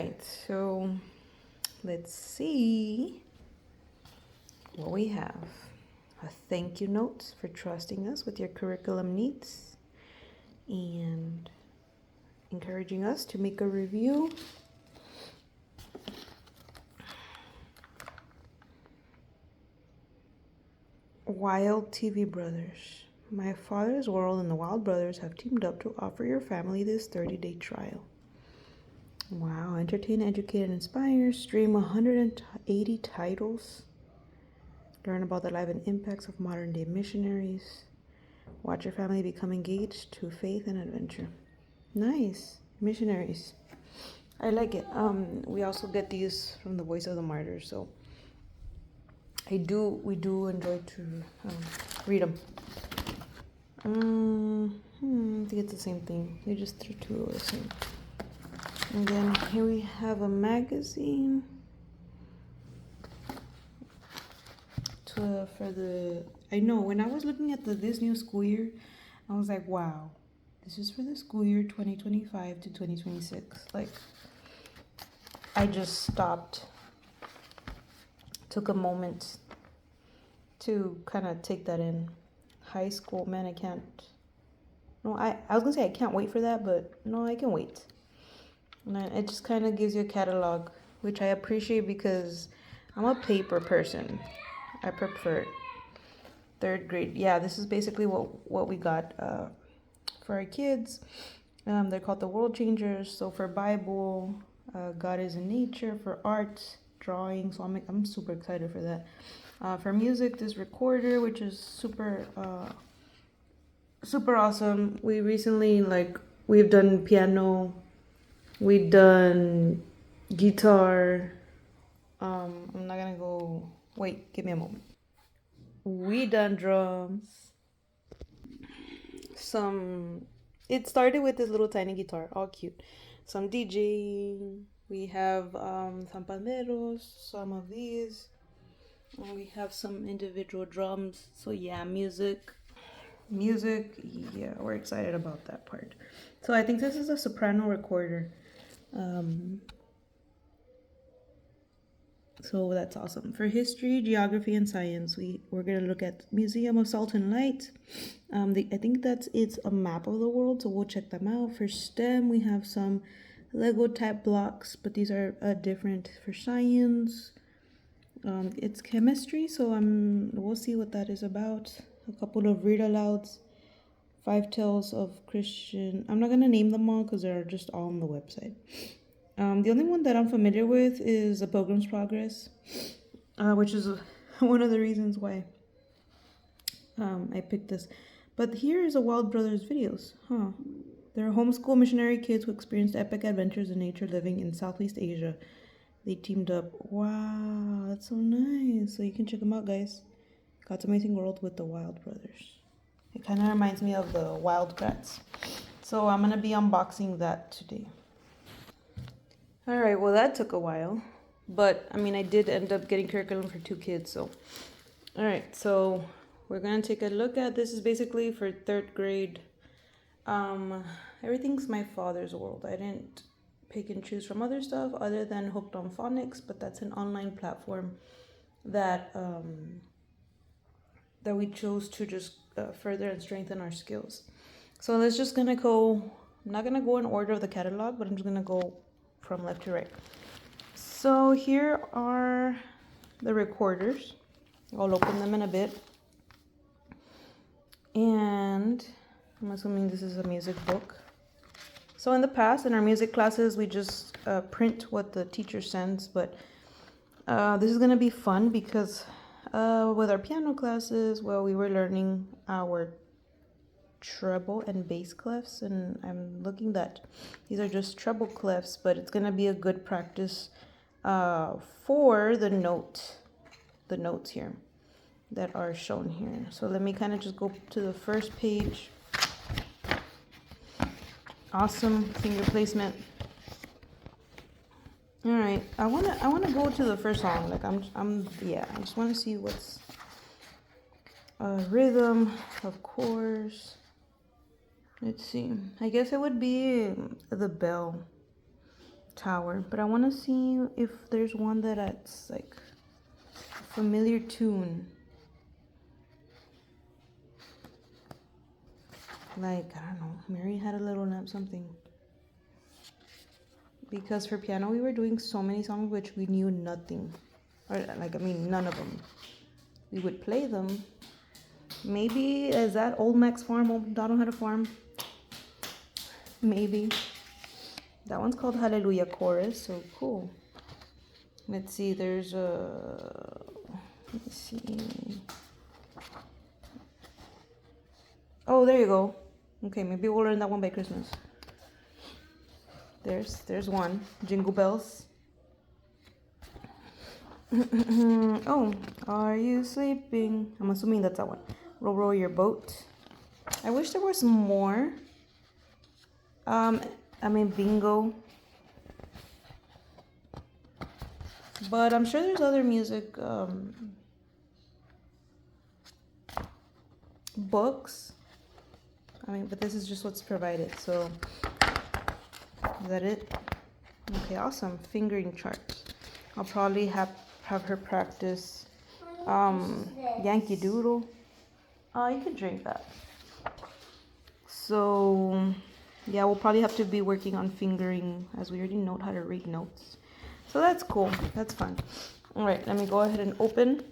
right, so let's see what we have. A thank you note for trusting us with your curriculum needs and encouraging us to make a review. Wild TV Brothers. My Father's World and the Wild Brothers have teamed up to offer your family this 30-day trial. Wow, entertain, educate, and inspire. Stream 180 titles. Learn about the life and impacts of modern-day missionaries. Watch your family become engaged to faith and adventure. Nice. Missionaries. I like it. We also get these from the Voice of the Martyrs, so we do enjoy to read them. I think it's the same thing. They just threw two of the same. And then here we have a magazine I know when I was looking at this new school year, I was like, wow, this is for the school year 2025 to 2026. Like, I just stopped, took a moment to kind of take that in. High school, man, I can't. No, I was gonna say I can't wait for that, but no, I can wait. And it just kind of gives you a catalog, which I appreciate because I'm a paper person. I prefer it. 3rd grade. Yeah, this is basically what we got for our kids. They're called the World Changers. So for Bible, God is in nature. For art, drawing. So I'm super excited for that. For music, this recorder, which is super awesome. We recently we've done piano. We've done guitar. I'm not gonna go. Wait, give me a moment. We done drums. It started with this little tiny guitar, all cute. Some DJing. We have some panderos, some of these. And we have some individual drums. So yeah, music. Yeah, we're excited about that part. So I think this is a soprano recorder. So that's awesome. For history, geography, and science, we're going to look at Museum of Salt and Light. I think it's a map of the world, so we'll check them out. For STEM, we have some Lego type blocks, but these are different. For science, it's chemistry, so we'll see what that is about. A couple of read alouds, 5 tales of Christian. I'm not going to name them all because they're just all on the website. The only one that I'm familiar with is The Pilgrim's Progress, which is one of the reasons why I picked this. But here is a Wild Brothers videos. They're homeschool missionary kids who experienced epic adventures in nature living in Southeast Asia. They teamed up. Wow, that's so nice. So you can check them out, guys. God's Amazing World with the Wild Brothers. It kind of reminds me of the Wild Kratts. So I'm going to be unboxing that today. All right, well, that took a while, but I mean, I did end up getting curriculum for 2 kids, so. All right, so we're gonna take a look at, this is basically for 3rd grade. Everything's My Father's World. I didn't pick and choose from other stuff other than Hooked on Phonics, but that's an online platform that we chose to just further and strengthen our skills. So let's just gonna go, I'm not gonna go in order of the catalog, but I'm just gonna go from left to right. So here are the recorders. I'll open them in a bit. And I'm assuming this is a music book. So in the past, in our music classes, we just print what the teacher sends, but this is gonna be fun because with our piano classes, well, we were learning our treble and bass clefs, and I'm looking that these are just treble clefs, but it's gonna be a good practice for the notes here that are shown here. So let me kind of just go to the first page. Awesome finger placement. All right, I wanna go to the first song. Like I just want to see what's rhythm, of course. Let's see. I guess it would be the bell. tower, but I want to see if there's one that's like a familiar tune. Like, I don't know, Mary had a little lamp, something. Because for piano, we were doing so many songs which we knew nothing. Or, like, I mean, none of them. We would play them. Maybe, is that Old Mac's Farm, Old Donald Had a Farm? Maybe. That one's called Hallelujah Chorus, so cool. Let's see, there's a... Let's see. Oh, there you go. Okay, maybe we'll learn that one by Christmas. There's one. Jingle Bells. Oh, are you sleeping? I'm assuming that's that one. Row, row your boat. I wish there was more. I mean, bingo. But I'm sure there's other music books. I mean, but this is just what's provided. So, is that it? Okay, awesome. Fingering charts. I'll probably have her practice Yankee Doodle. Oh, you can drink that. So, yeah, we'll probably have to be working on fingering as we already know how to read notes. So that's cool. That's fun. All right, let me go ahead and open.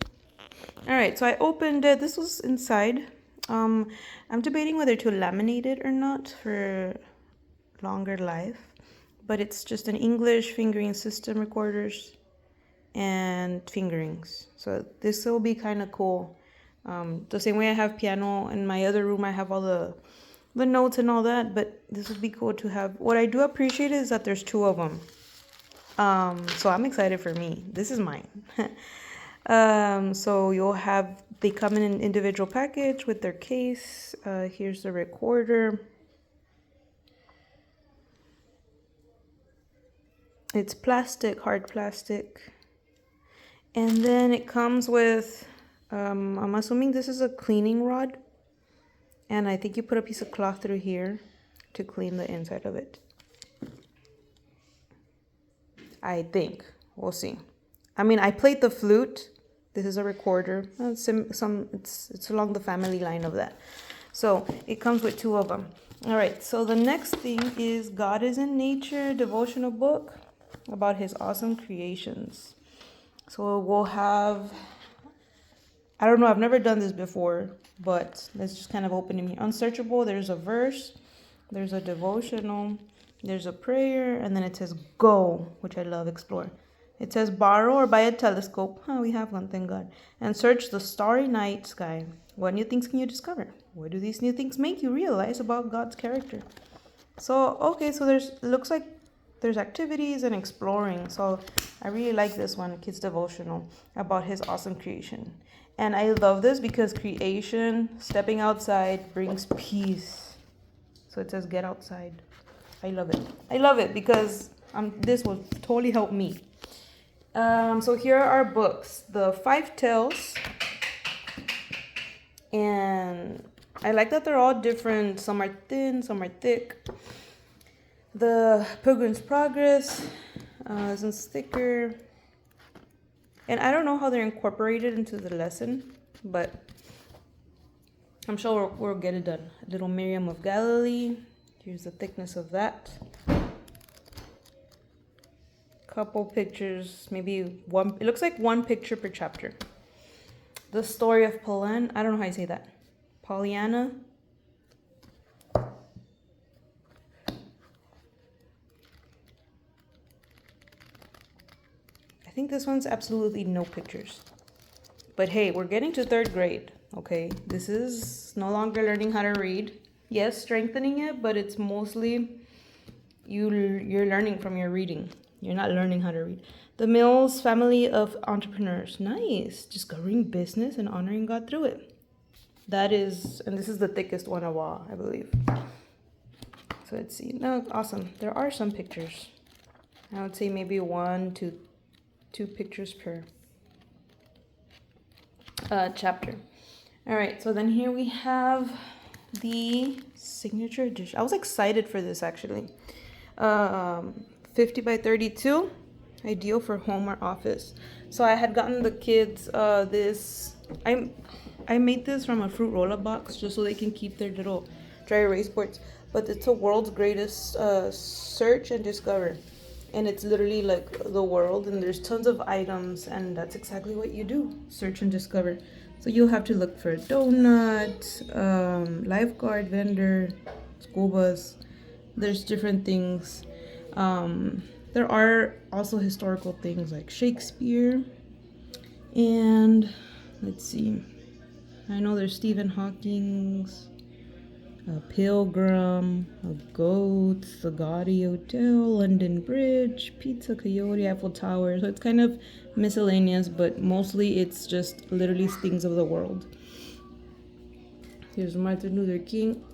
All right, so I opened it. This was inside. I'm debating whether to laminate it or not for longer life. But it's just an English fingering system, recorders and fingerings. So this will be kind of cool. The same way I have piano in my other room, I have all the notes and all that, but this would be cool to have. What I do appreciate is that there's two of them. So I'm excited for me. This is mine. So you'll have, they come in an individual package with their case. Here's the recorder. It's plastic, hard plastic. And then it comes with, I'm assuming this is a cleaning rod. And I think you put a piece of cloth through here to clean the inside of it. I think. We'll see. I mean, I played the flute. This is a recorder. It's along the family line of that. So it comes with two of them. All right. So the next thing is God is in Nature, devotional book about his awesome creations. So we'll have, I don't know, I've never done this before, but let's just kind of open it here. Unsearchable, there's a verse, there's a devotional, there's a prayer, and then it says go, which I love, explore. It says borrow or buy a telescope. We have one, thank God. And search the starry night sky. What new things can you discover? What do these new things make you realize about God's character? So, okay, so looks like there's activities and exploring. So I really like this one, kids devotional, about his awesome creation. And I love this because creation, stepping outside, brings peace. So it says get outside. I love it. I love it because this will totally help me. So here are our books. The 5 Tales. And I like that they're all different. Some are thin, some are thick. The Pilgrim's Progress is thicker. And I don't know how they're incorporated into the lesson, but I'm sure we'll get it done. Little Miriam of Galilee. Here's the thickness of that. Couple pictures, maybe one. It looks like one picture per chapter. The story of Pollyanna. I don't know how you say that. Pollyanna. I think this one's absolutely no pictures. But hey, we're getting to 3rd grade, okay? This is no longer learning how to read. Yes, strengthening it, but it's mostly you're learning from your reading. You're not learning how to read. The Mills Family of Entrepreneurs. Nice. Discovering business and honoring God through it. That is, and this is the thickest one of all, I believe. So let's see. No, awesome. There are some pictures. I would say maybe 1 to 2 pictures per chapter. All right, so then here we have the signature edition. I was excited for this actually. 50 by 32, ideal for home or office. So I had gotten the kids this. I made this from a fruit roll-up box just so they can keep their little dry erase boards. But it's a world's greatest search and discover. And it's literally like the world, and there's tons of items, and that's exactly what you do, search and discover. So you'll have to look for a donut, lifeguard vendor, school bus. There's different things. There are also historical things like Shakespeare, and let's see, I know there's Stephen Hawking's, a pilgrim, a goat, the Gaudi Hotel, London Bridge, Pizza Coyote, Eiffel Tower. So it's kind of miscellaneous, but mostly it's just literally things of the world. Here's Martin Luther King,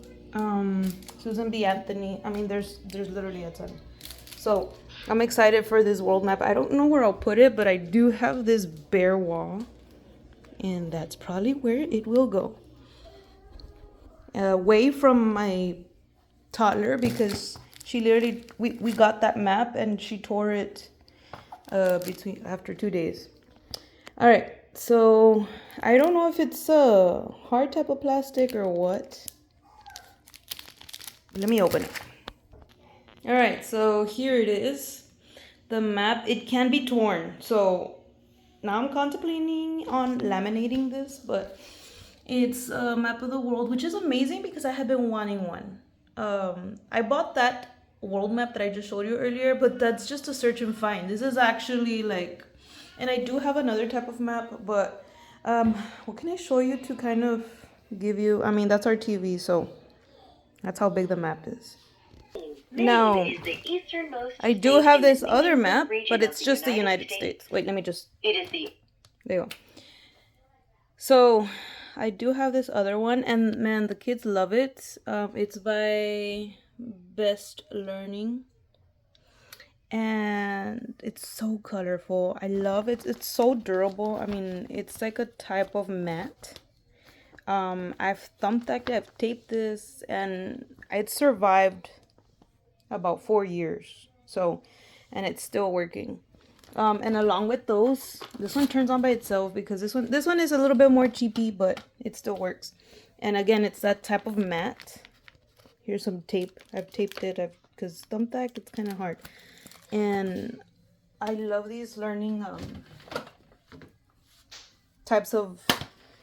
Susan B. Anthony. I mean, there's literally a ton. So I'm excited for this world map. I don't know where I'll put it, but I do have this bare wall, and that's probably where it will go. Away from my toddler, because she literally, we got that map and she tore it after 2 days. All right, so I don't know if it's a hard type of plastic or what. Let me open it. All right, so here it is. The map, it can be torn. So now I'm contemplating on laminating this, but it's a map of the world, which is amazing because I have been wanting one. I bought that world map that I just showed you earlier, but that's just a search and find. This is actually like, and I do have another type of map, but what can I show you to kind of give you, I mean, that's our TV, so that's how big the map is. Now, I do have this other map, but it's just the United States. Wait, let me just, there you go. So I do have this other one, and man, the kids love it. It's by Best Learning, and it's so colorful. I love it. It's so durable. I mean, it's like a type of mat. I've thumbtacked it, I've taped this, and it survived about 4 years. So, and it's still working. And along with those, this one turns on by itself because this one is a little bit more cheapy, but it still works. And again, it's that type of mat. Here's some tape. I've taped it because thumbtack, it's kind of hard. And I love these learning types of,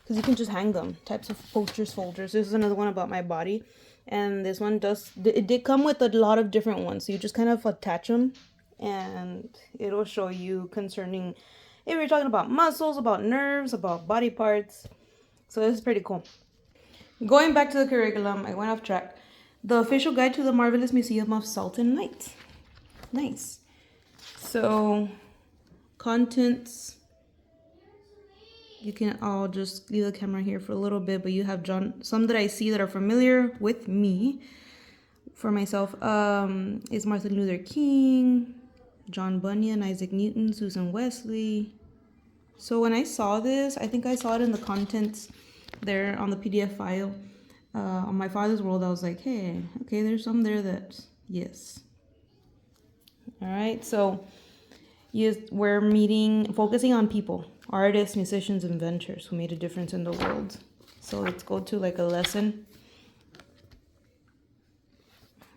because you can just hang them, types of posters, folders. This is another one about my body. And this one it did come with a lot of different ones. So you just kind of attach them, and it'll show you concerning if you're talking about muscles, about nerves, about body parts. So this is pretty cool. Going back to the curriculum, I went off track. The official guide to the Marvelous Museum of Salt and Light. Nice. So contents, you can, I'll just leave the camera here for a little bit, but you have some that I see that are familiar with me. For myself, is Martin Luther King, John Bunyan, Isaac Newton, Susan Wesley. So when I saw this, I think I saw it in the contents there on the PDF file. On My Father's World, I was like, hey, okay, there's some there that, yes. All right, so we're focusing on people, artists, musicians, inventors who made a difference in the world. So let's go to like a lesson.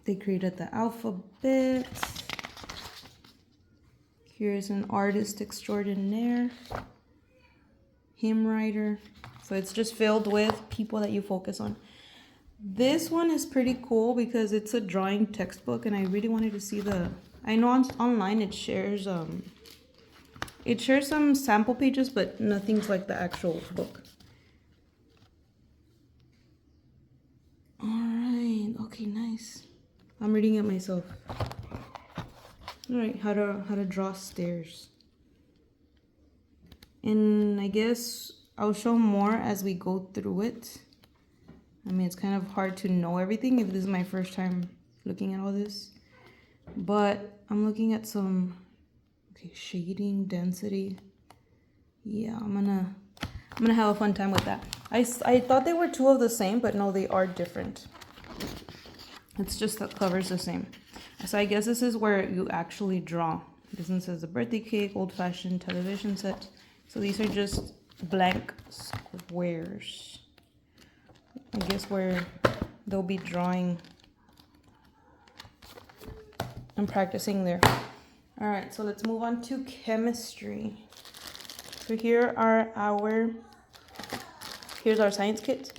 They created the alphabet. Here's an artist extraordinaire, hymn writer. So it's just filled with people that you focus on. This one is pretty cool because it's a drawing textbook, and I really wanted to see I know online it shares some sample pages, but nothing's like the actual book. All right, okay, nice. I'm reading it myself. All right, how to draw stairs. And I guess I'll show more as we go through it. I mean, it's kind of hard to know everything if this is my first time looking at all this. But I'm looking at some, okay, shading, density. Yeah, I'm gonna have a fun time with that. I thought they were two of the same, but no, they are different. It's just the cover's the same. So I guess this is where you actually draw. This one says a birthday cake, old-fashioned television set. So these are just blank squares. I guess where they'll be drawing and practicing there. All right, so let's move on to chemistry. So here's our science kit,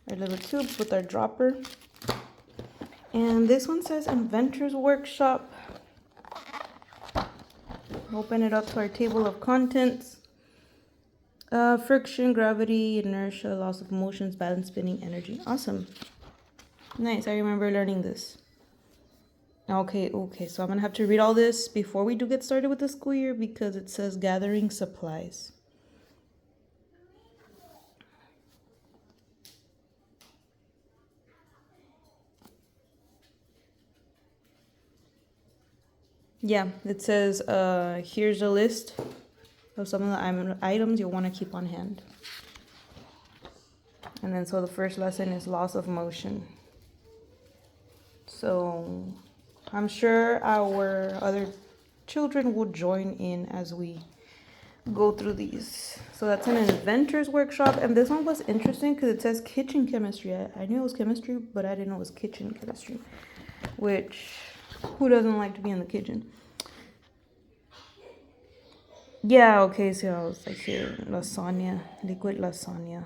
our little tubes with our dropper. And this one says Inventor's Workshop. Open it up to our table of contents. Friction, gravity, inertia, loss of motions, balance, spinning, energy. Awesome. Nice, I remember learning this. Okay, so I'm gonna have to read all this before we do get started with the school year because it says gathering supplies. Yeah, it says here's a list of some of the items you'll want to keep on hand. And then so the first lesson is loss of motion. So I'm sure our other children will join in as we go through these. So that's an inventor's workshop. And this one was interesting because it says kitchen chemistry. I knew it was chemistry, but I didn't know it was kitchen chemistry. Which, who doesn't like to be in the kitchen? Yeah, okay, so I was like here, lasagna, liquid lasagna.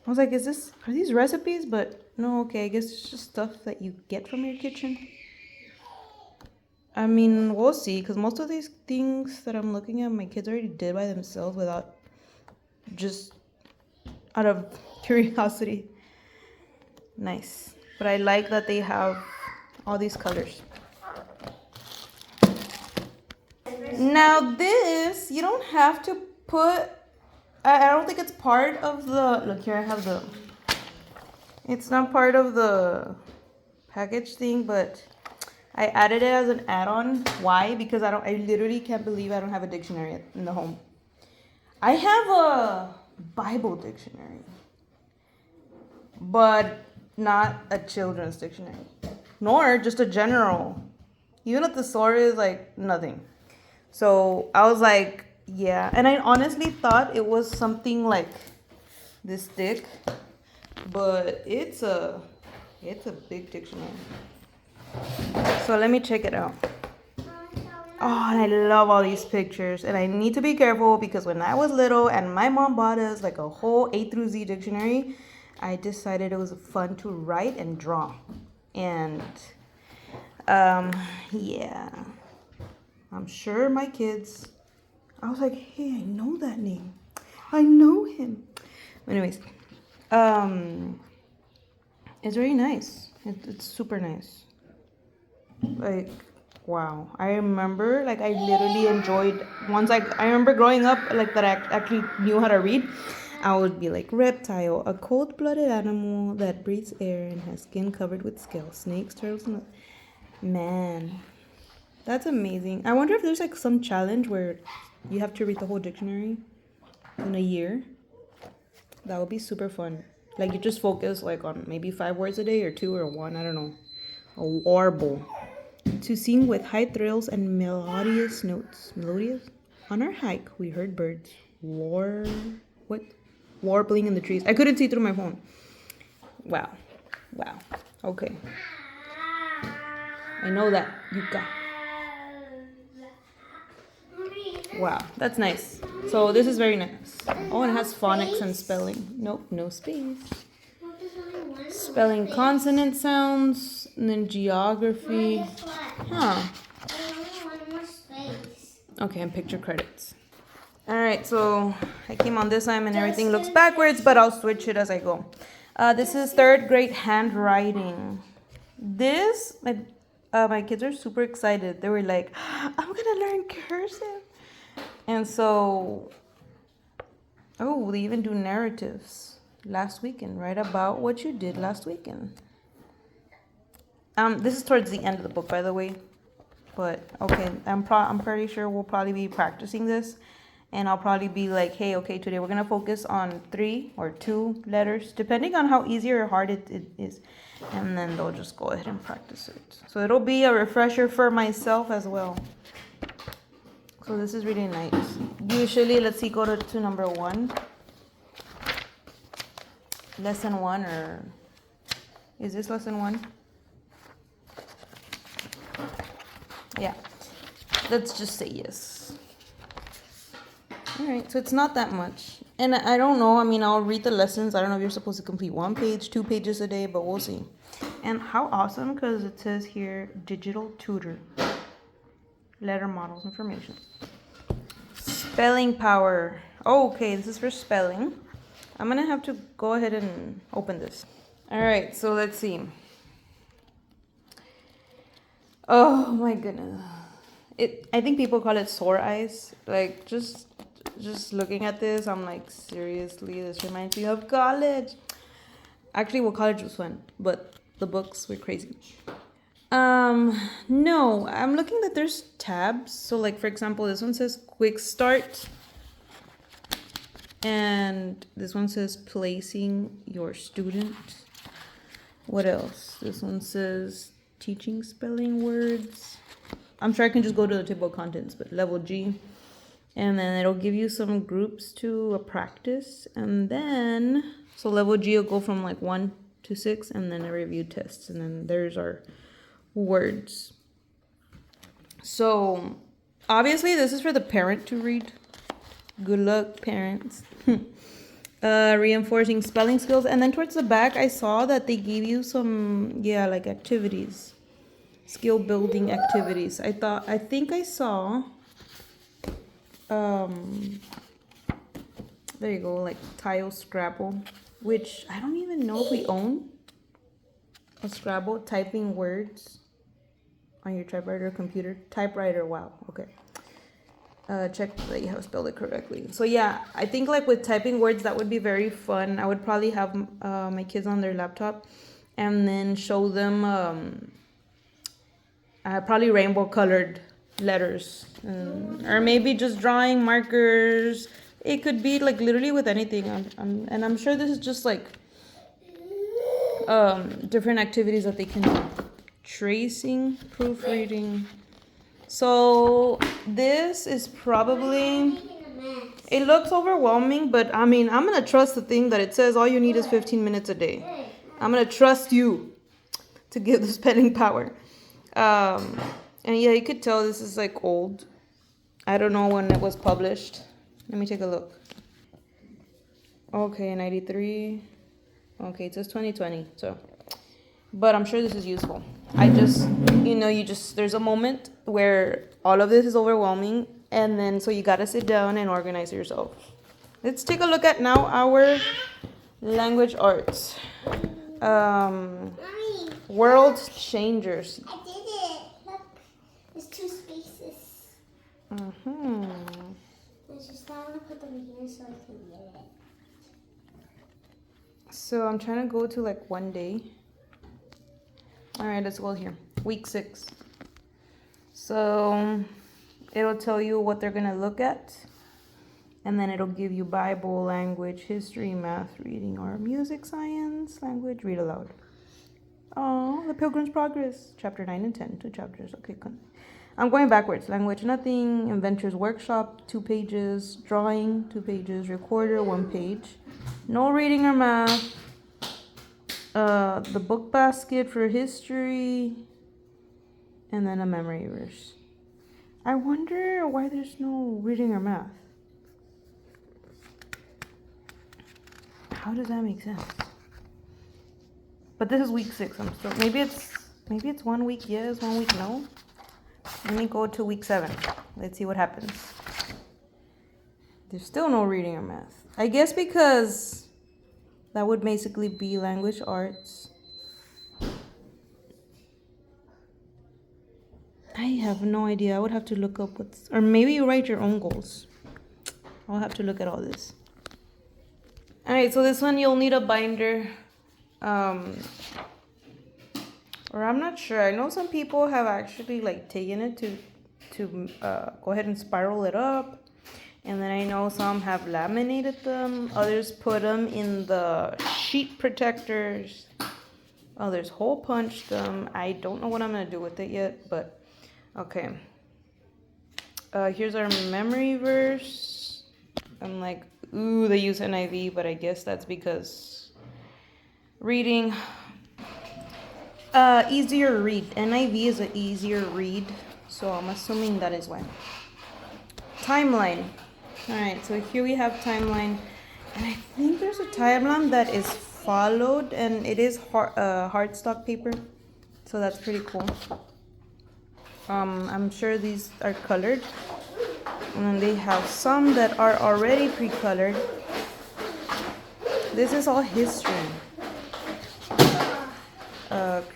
I was like, are these recipes? But no, okay, I guess it's just stuff that you get from your kitchen. I mean, we'll see, because most of these things that I'm looking at, my kids already did by themselves without, just out of curiosity. Nice. But I like that they have all these colors. Now this, you don't have to put, I don't think it's part of the, look here, I have it's not part of the package thing, but I added it as an add-on. Why? Because I literally can't believe I don't have a dictionary in the home. I have a Bible dictionary, but not a children's dictionary, nor just a general. Even a thesaurus, like nothing. So I was like, yeah. And I honestly thought it was something like this thick, but it's a big dictionary. So let me check it out. Oh, and I love all these pictures. And I need to be careful because when I was little and my mom bought us like a whole A through Z dictionary, I decided it was fun to write and draw. And yeah. I'm sure my kids, I was like, hey, I know that name. I know him. Anyways, it's very nice. It's super nice. Like, wow. I remember, like, I literally enjoyed, I remember growing up, like, that I actually knew how to read. I would be like, reptile, a cold-blooded animal that breathes air and has skin covered with scales, snakes, turtles, and... Man. That's amazing. I wonder if there's like some challenge where you have to read the whole dictionary in a year. That would be super fun. Like you just focus like on maybe 5 words a day or 2 or 1. I don't know. A warble. To sing with high thrills and melodious notes. Melodious? On our hike, we heard birds warbling in the trees. I couldn't see through my phone. Wow. Okay. I know that. Yuka. Wow, that's nice. So this is very nice. Oh, it has phonics and spelling. Nope, no space. Spelling consonant sounds, and then geography. Huh. Okay, and picture credits. Alright, so I came on this time and everything looks backwards, but I'll switch it as I go. This is 3rd grade handwriting. This, my kids are super excited. They were like, I'm gonna learn cursive. And so, they even do narratives last weekend, right about what you did last weekend. This is towards the end of the book, by the way. But, okay, I'm pretty sure we'll probably be practicing this. And I'll probably be like, hey, okay, today we're going to focus on 3 or 2 letters, depending on how easy or hard it is. And then they'll just go ahead and practice it. So it'll be a refresher for myself as well. So this is really nice. Usually, let's see, go to number 1. Lesson 1, or is this lesson 1? Yeah. Let's just say yes. All right, so it's not that much. And I don't know, I mean, I'll read the lessons. I don't know if you're supposed to complete 1 page, 2 pages a day, but we'll see. And how awesome, because it says here, digital tutor. Letter models information. Spelling power. Oh, okay, this is for spelling. I'm going to have to go ahead and open this. All right, so let's see. Oh, my goodness. I think people call it sore eyes. Like, just looking at this, I'm like, seriously, this reminds me of college. Actually, well, college was fun, but the books were crazy. No, I'm looking that there's tabs. So, like, for example, this one says quick start. And this one says placing your student. What else? This one says teaching spelling words. I'm sure I can just go to the table of contents, but level G. And then it'll give you some groups to practice. And then, so level G will go from like 1 to 6, and then a review test. And then there's our words. So obviously this is for the parent to read. Good luck, parents. Reinforcing spelling skills. And then towards the back, I saw that they gave you some, like activities. Skill building activities. I think I saw, there you go, like tile Scrabble, which I don't even know if we own a Scrabble. Typing words on your typewriter or computer. Typewriter, wow, okay. Check that you have spelled it correctly. So yeah, I think like with typing words, that would be very fun. I would probably have my kids on their laptop and then show them probably rainbow colored letters, or maybe just drawing markers. It could be like literally with anything. And I'm sure this is just like different activities that they can do. Tracing, proofreading. So this is probably, it looks overwhelming, but I mean, I'm going to trust the thing that it says all you need is 15 minutes a day. I'm going to trust you to give the spelling power. And yeah, you could tell this is like old. I don't know when it was published. Let me take a look. Okay, 93. Okay, it says 2020. So, but I'm sure this is useful. I just, there's a moment where all of this is overwhelming, and then so you got to sit down and organize yourself. Let's take a look at now our language arts. World changers. I did it. Look, there's 2 spaces. It's just I want to put them here so I can get it. So I'm trying to go to like 1 day. All right, let's go here. Week 6. So it'll tell you what they're going to look at. And then it'll give you Bible, language, history, math, reading, or music, science, language, read aloud. Oh, The Pilgrim's Progress, chapter 9 and 10, 2 chapters. Okay, I'm going backwards. Language, nothing. Inventor's Workshop, 2 pages. Drawing, 2 pages. Recorder, 1 page. No reading or math. The book basket for history. And then a memory verse. I wonder why there's no reading or math. How does that make sense? But this is week 6. I'm still, maybe it's 1 week yes, 1 week no. Let me go to week 7. Let's see what happens. There's still no reading or math. I guess because that would basically be language arts. I have no idea. I would have to look up or maybe you write your own goals. I'll have to look at all this. All right, so this one you'll need a binder. Or I'm not sure. I know some people have actually like taken it to go ahead and spiral it up And then I know some have laminated them, others put them in the sheet protectors, others hole punched them. I don't know what I'm gonna do with it yet, but okay. Here's our memory verse. I'm like, ooh, they use NIV, but I guess that's because reading, easier read. NIV is an easier read, so I'm assuming that is why. Timeline. All right, so here we have timeline, and I think there's a timeline that is followed, and it is hardstock paper, so that's pretty cool. I'm sure these are colored, and then they have some that are already pre-colored. This is all history.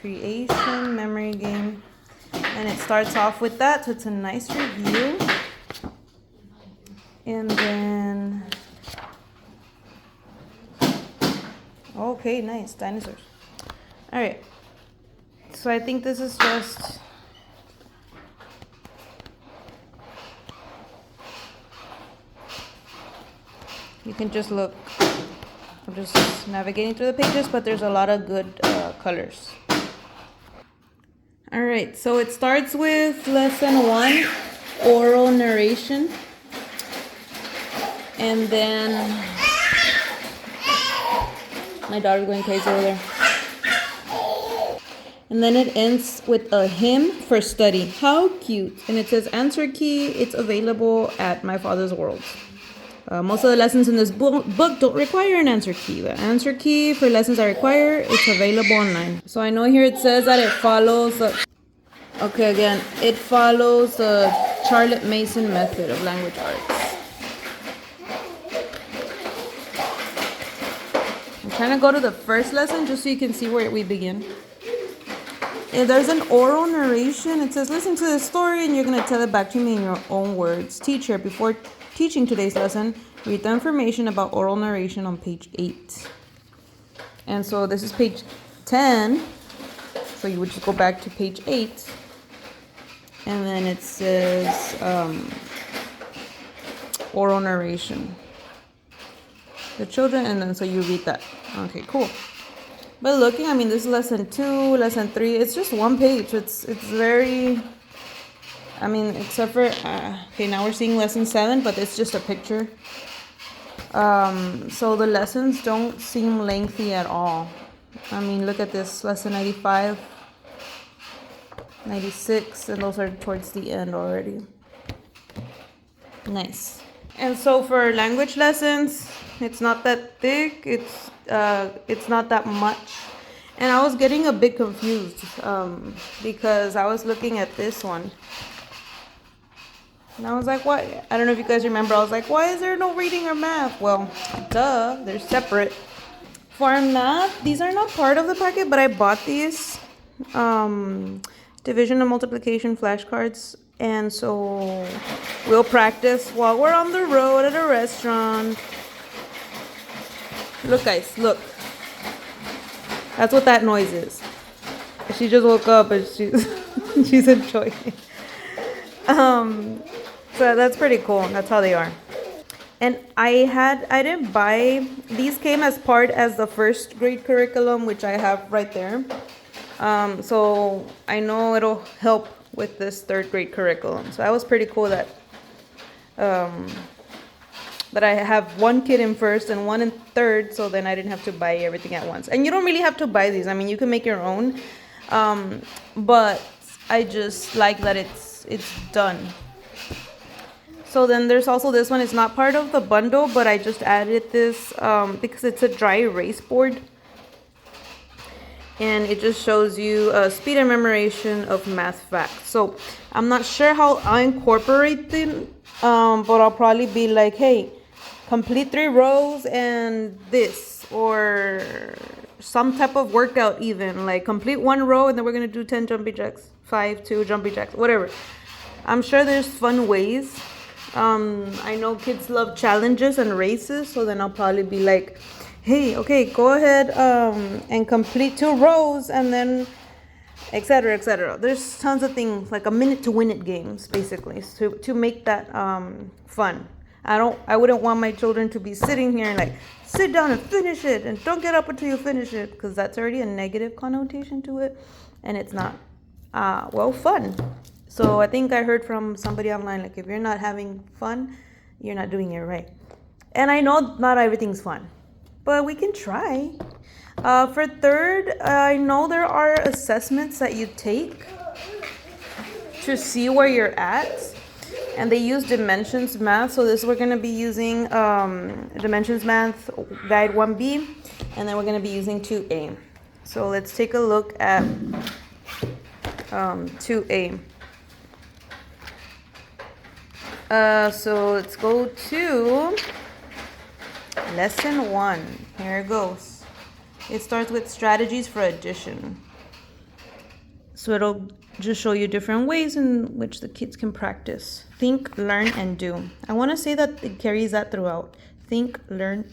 Creation, memory game, and it starts off with that, so it's a nice review. And then, okay, nice, dinosaurs. All right, so I think this is just, you can just look. I'm just navigating through the pages, but there's a lot of good colors. All right, so it starts with lesson 1, oral narration. And then, my daughter's going crazy over there. And then it ends with a hymn for study. How cute. And it says answer key. It's available at My Father's World. Most of the lessons in this book don't require an answer key. The answer key for lessons I require, it's available online. So I know here it says that it follows okay, again, it follows the Charlotte Mason method of language arts. I'm trying to go to the first lesson just so you can see where we begin. If there's an oral narration, it says, listen to the story and you're going to tell it back to me in your own words. Teacher, before teaching today's lesson, read the information about oral narration on page 8. And so this is page 10. So you would just go back to page 8. And then it says oral narration. The children, and then so you read that. Okay, cool. But looking, I mean, this is lesson 2, lesson 3. It's just one page. It's very, I mean, except for, okay, now we're seeing lesson 7, but it's just a picture. So the lessons don't seem lengthy at all. I mean, look at this, lesson 95, 96, and those are towards the end already. Nice. And so for language lessons, it's not that thick, it's not that much. And I was getting a bit confused because I was looking at this one. And I was like, what? I don't know if you guys remember. I was like, why is there no reading or math? Well, duh, they're separate. For math, these are not part of the packet, but I bought these division and multiplication flashcards. And so we'll practice while we're on the road at a restaurant. Look, guys, look. That's what that noise is. She just woke up and she's enjoying it. So that's pretty cool. That's how they are. And I didn't buy, these came as part as the first grade curriculum, which I have right there. So I know it'll help with this third grade curriculum. So that was pretty cool that that I have one kid in first and one in third, so then I didn't have to buy everything at once. And you don't really have to buy these. I mean, you can make your own, but I just like that it's done. So then there's also this one. It's not part of the bundle, but I just added this because it's a dry erase board. And it just shows you speed and memorization of math facts. So I'm not sure how I incorporate them, but I'll probably be like, hey, complete 3 rows and this, or some type of workout even, like complete 1 row and then we're gonna do 10 jumping jacks, 5, 2 jumping jacks, whatever. I'm sure there's fun ways. I know kids love challenges and races, so then I'll probably be like, hey, okay, go ahead and complete 2 rows and then etc., etc. There's tons of things, like a minute to win it games, basically, to make that fun. I wouldn't want my children to be sitting here and like, sit down and finish it and don't get up until you finish it, because that's already a negative connotation to it, and it's not, fun. So I think I heard from somebody online, like, if you're not having fun, you're not doing it right. And I know not everything's fun, but we can try. For third, I know there are assessments that you take to see where you're at, and they use dimensions math. So this we're going to be using dimensions math guide 1B, and then we're going to be using 2A. So let's take a look at 2A. So let's go to lesson 1. Here it goes. It starts with strategies for addition. So it'll just show you different ways in which the kids can practice. Think, learn, and do. I want to say that it carries that throughout. Think, learn,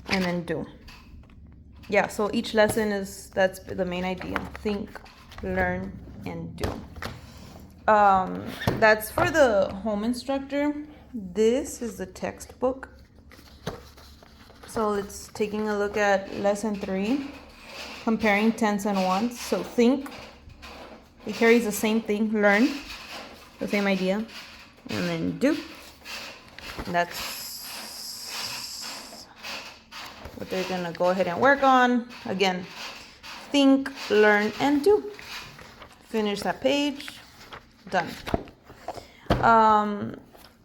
and then do. Yeah, so each lesson that's the main idea. Think, learn, and do. That's for the home instructor. This is the textbook. So it's taking a look at lesson 3, comparing tense and wants. So think, it carries the same thing, learn, the same idea, and then do. And that's what they're gonna go ahead and work on. Again, think, learn, and do. Finish that page, done.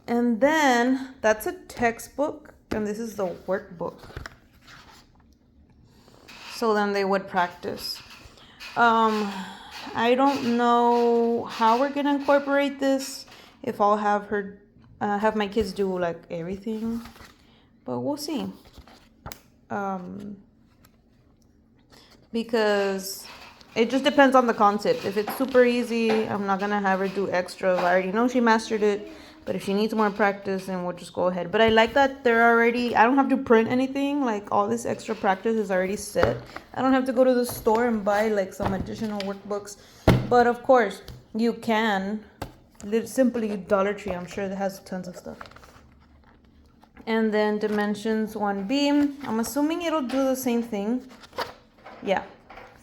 And then that's a textbook, and this is the workbook. So then they would practice. I don't know how we're gonna incorporate this, if I'll have my kids do like everything, but we'll see. Because it just depends on the concept. If it's super easy, I'm not gonna have her do extra. I already know she mastered it, but if she needs more practice, then we'll just go ahead. But I like that I don't have to print anything. Like, all this extra practice is already set. I don't have to go to the store and buy like some additional workbooks. But of course, you can. Simply Dollar Tree, I'm sure that has tons of stuff. And then dimensions 1B. I'm assuming it'll do the same thing. Yeah.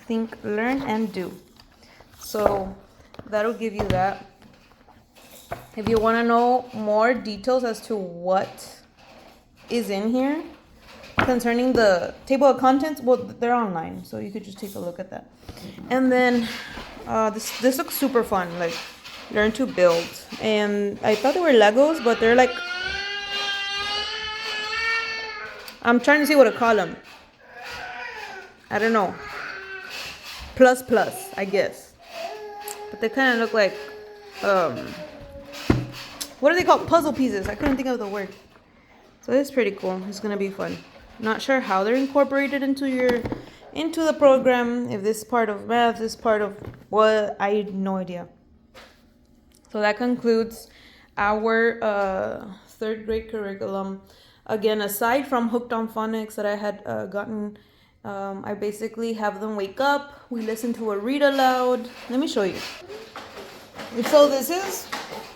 Think, learn, and do. So that'll give you that. If you want to know more details as to what is in here concerning the table of contents, well, they're online, so you could just take a look at that. And then this looks super fun, like learn to build. And I thought they were Legos, but they're like, I'm trying to see what to call them. I don't know. Plus, I guess. But they kind of look like what are they called? Puzzle pieces. I couldn't think of the word. So it's pretty cool. It's gonna be fun. Not sure how they're incorporated into the program. If this is part of math, this is part of what, I had no idea. So that concludes our 3rd grade curriculum. Again, aside from Hooked on Phonics that I had gotten, I basically have them wake up. We listen to a read aloud. Let me show you. So this is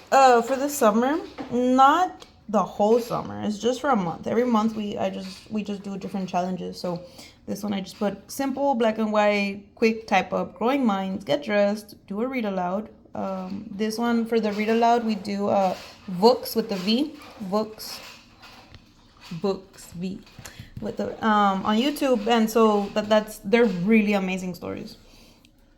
for the summer, not the whole summer. It's just for a month. Every month we just do different challenges. So this one I just put simple, black and white, quick, type up, growing minds, get dressed, do a read aloud. This one for the read aloud we do books with the V, books V with the on YouTube, and so they're really amazing stories,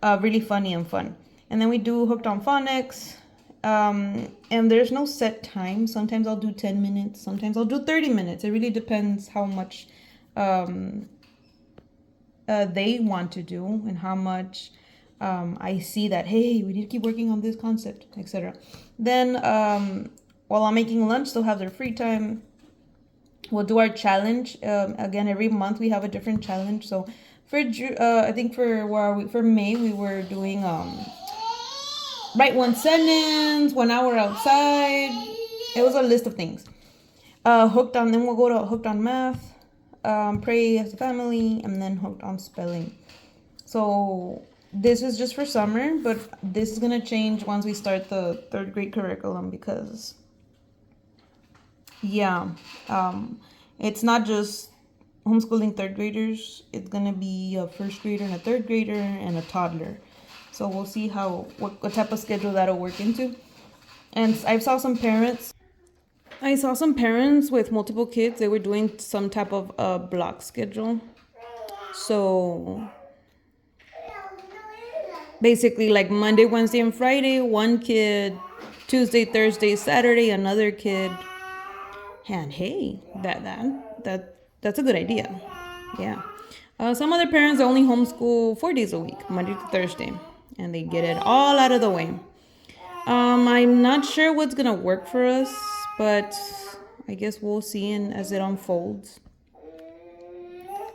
really funny and fun. And then we do Hooked on Phonics. And there's no set time. Sometimes I'll do 10 minutes. Sometimes I'll do 30 minutes. It really depends how much they want to do and how much I see that, hey, we need to keep working on this concept, etc. Then while I'm making lunch, they'll have their free time. We'll do our challenge. Again, every month we have a different challenge. So for I think for May we were doing write one sentence, 1 hour outside. It was a list of things. Then we'll go to Hooked on Math, Pray as a Family, and then Hooked on Spelling. So this is just for summer, but this is going to change once we start the 3rd grade curriculum, because Yeah, it's not just homeschooling third graders. It's gonna be a first grader and a third grader and a toddler. So we'll see what type of schedule that'll work into. And I saw some parents with multiple kids. They were doing some type of block schedule. So basically, like Monday, Wednesday, and Friday, one kid. Tuesday, Thursday, Saturday, another kid. And hey, that's a good idea. Yeah. Some other parents only homeschool 4 days a week, Monday to Thursday, and they get it all out of the way. I'm not sure what's gonna work for us, but I guess we'll see as it unfolds.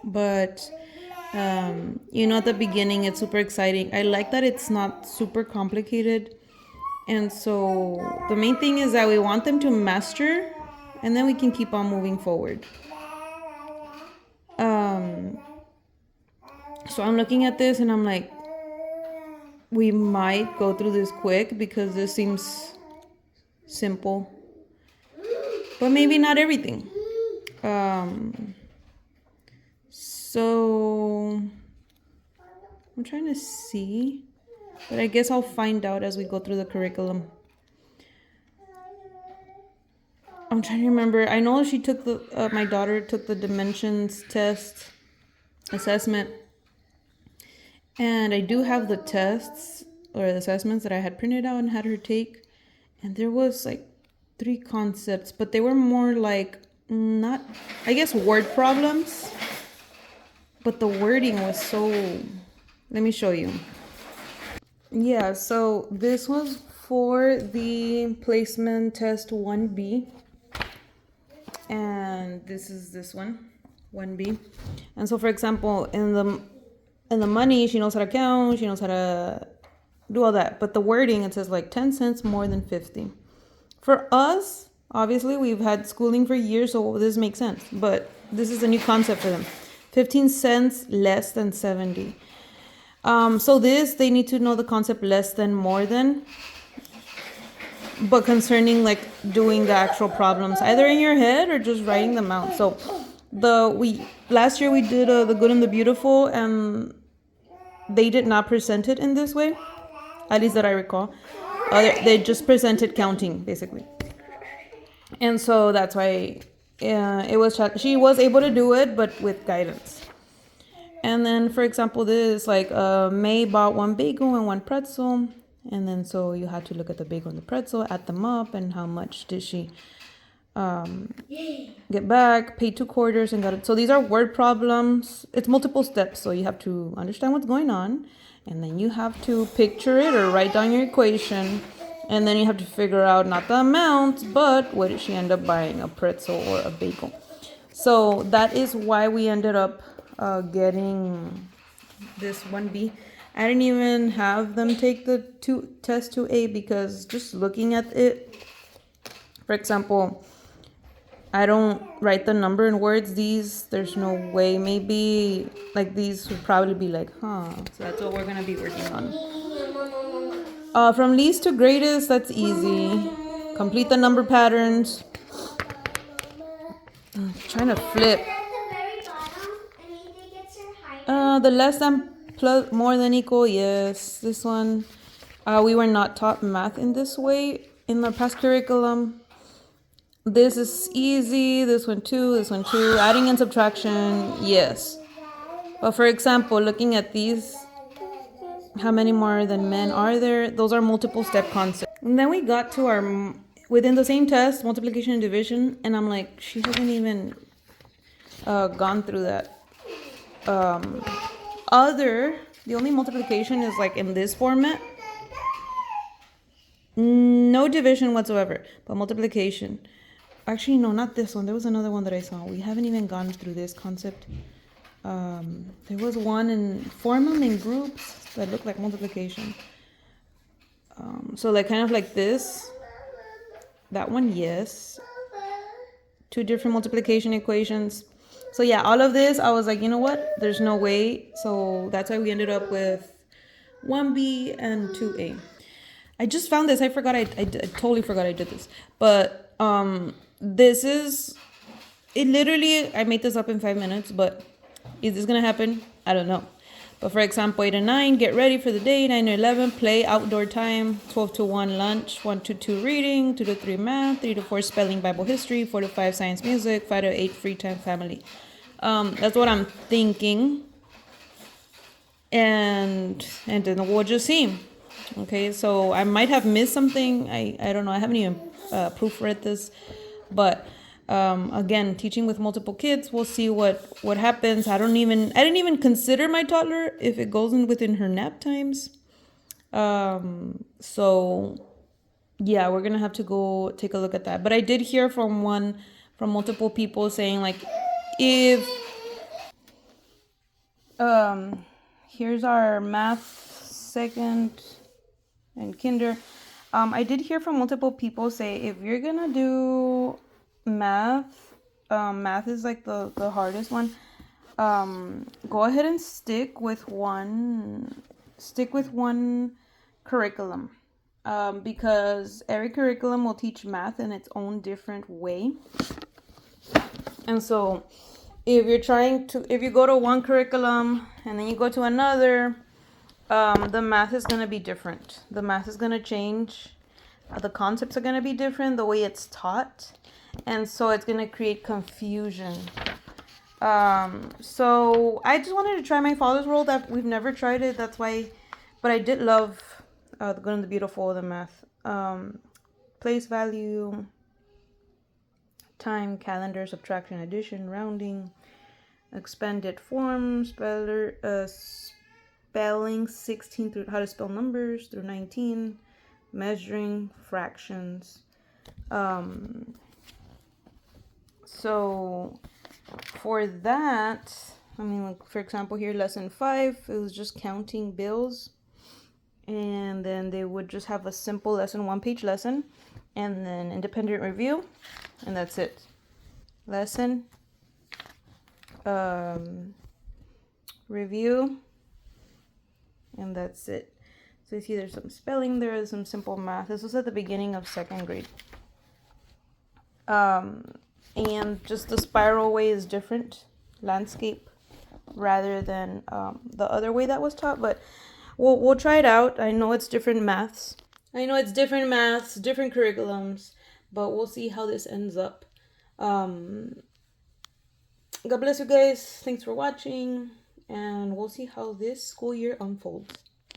But at the beginning, it's super exciting. I like that it's not super complicated, and so the main thing is that we want them to master, and then we can keep on moving forward. So I'm looking at this and I'm like, we might go through this quick because this seems simple, but maybe not everything. So I'm trying to see, but I guess I'll find out as we go through the curriculum. I'm trying to remember. I know she took my daughter took the dimensions test assessment, and I do have the tests or the assessments that I had printed out and had her take, and there was like 3 concepts, but they were more like not, I guess, word problems, but the wording was so, let me show you. Yeah, so this was for the placement test 1B, and this is this one, 1B. And so, for example, in the money, she knows how to count, she knows how to do all that, but the wording, it says like 10 cents more than 50. For us, obviously, we've had schooling for years, so this makes sense, but this is a new concept for them. 15 cents less than 70. So they need to know the concept less than, more than, but concerning like doing the actual problems, either in your head or just writing them out. So last year we did the good and the beautiful, and they did not present it in this way, at least that I recall. They just presented counting basically, and so that's why she was able to do it, but with guidance. And then, for example, this like May bought 1 bagel and 1 pretzel, and then so you had to look at the bagel and the pretzel, add them up, and how much did she get back, pay 2 quarters, and got it. So these are word problems. It's multiple steps, so you have to understand what's going on, and then you have to picture it or write down your equation, and then you have to figure out not the amount, but what did she end up buying, a pretzel or a bagel. So that is why we ended up getting this 1B. I didn't even have them take the test 2A because just looking at it, for example, I don't write the number in words. There's no way. Maybe like these would probably be like, So that's what we're going to be working on. From least to greatest, that's easy. Complete the number patterns. I'm trying to flip. The less than, plus, more than, equal, yes. This one, we were not taught math in this way in the past curriculum. This is easy. This one too. This one too. Adding and subtraction, yes. But for example, looking at these, how many more than men are there? Those are multiple step concepts. And then we got to our, within the same test, multiplication and division, and I'm like, she hasn't even gone through that. The only multiplication is like in this format. No division whatsoever, but multiplication. Actually, no, not this one. There was another one that I saw. We haven't even gone through this concept. There was one in form them in groups that looked like multiplication. So like kind of like this. That one, yes. 2 different multiplication equations. So yeah, all of this, I was like, you know what? There's no way. So that's why we ended up with 1B and 2A. I just found this. I totally forgot I did this. But this is it. Literally, I made this up in 5 minutes, but is this gonna happen? I don't know. But for example, 8 to 9, get ready for the day. 9 to 11, play, outdoor time. 12 to 1, lunch. 1 to 2, reading. 2 to 3, math. 3 to 4, spelling, Bible, history. 4 to 5, science, music. 5 to 8, free time, family. That's what I'm thinking. And then we'll just see. Okay, so I might have missed something. I don't know. I haven't even proofread this, but again, teaching with multiple kids, we'll see what happens. I didn't even consider my toddler if it goes in within her nap times. So yeah, we're gonna have to go take a look at that. But I did hear from multiple people saying like, if here's our math second and kinder. I did hear from multiple people say if you're gonna do math, math is like the hardest one. Go ahead and stick with one curriculum, because every curriculum will teach math in its own different way. And so if you go to one curriculum and then you go to another, the math is going to be different. The math is going to change. The concepts are going to be different, the way it's taught. And so it's going to create confusion. So I just wanted to try my father's world. We've never tried it. That's why. But I did love the Good and the Beautiful, the math. Place value, time, calendar, subtraction, addition, rounding, expanded form, spelling 16 through how to spell numbers through 19, measuring, fractions. So for that, I mean, like for example here, lesson 5, it was just counting bills. And then they would just have a simple lesson, 1-page lesson, and then independent review, and that's it. Lesson, review, and that's it. So you see there's some spelling, there's some simple math. This was at the beginning of 2nd grade. And just the spiral way is different, landscape, rather than the other way that was taught. But we'll try it out. I know it's different maths, different curriculums, but we'll see how this ends up. God bless you guys. Thanks for watching, and we'll see how this school year unfolds.